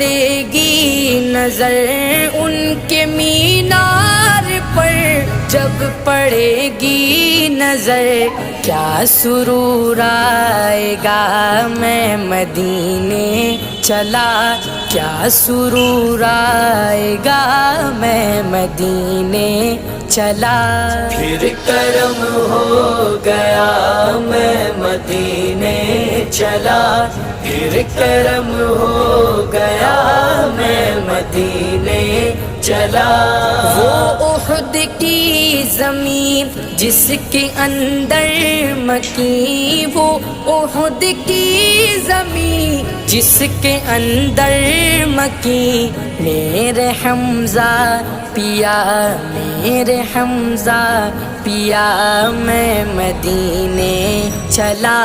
पड़ेगी नजर उनके मीनार पर, जब पड़ेगी नजर क्या सुरूर आएगा। मैं मदीने चला क्या सुरूर आएगा, मैं मदीने चला। फिर करम हो गया मैं मदीने चला, फिर करम हो गया मैं मदीने चला। वो उहद की ज़मीन जिसके अंदर मकी, वो उहद की ज़मीन जिसके अंदर मकी। मेरे हमज़ा पिया, मेरे हमज़ा पिया, मैं मदीने चला।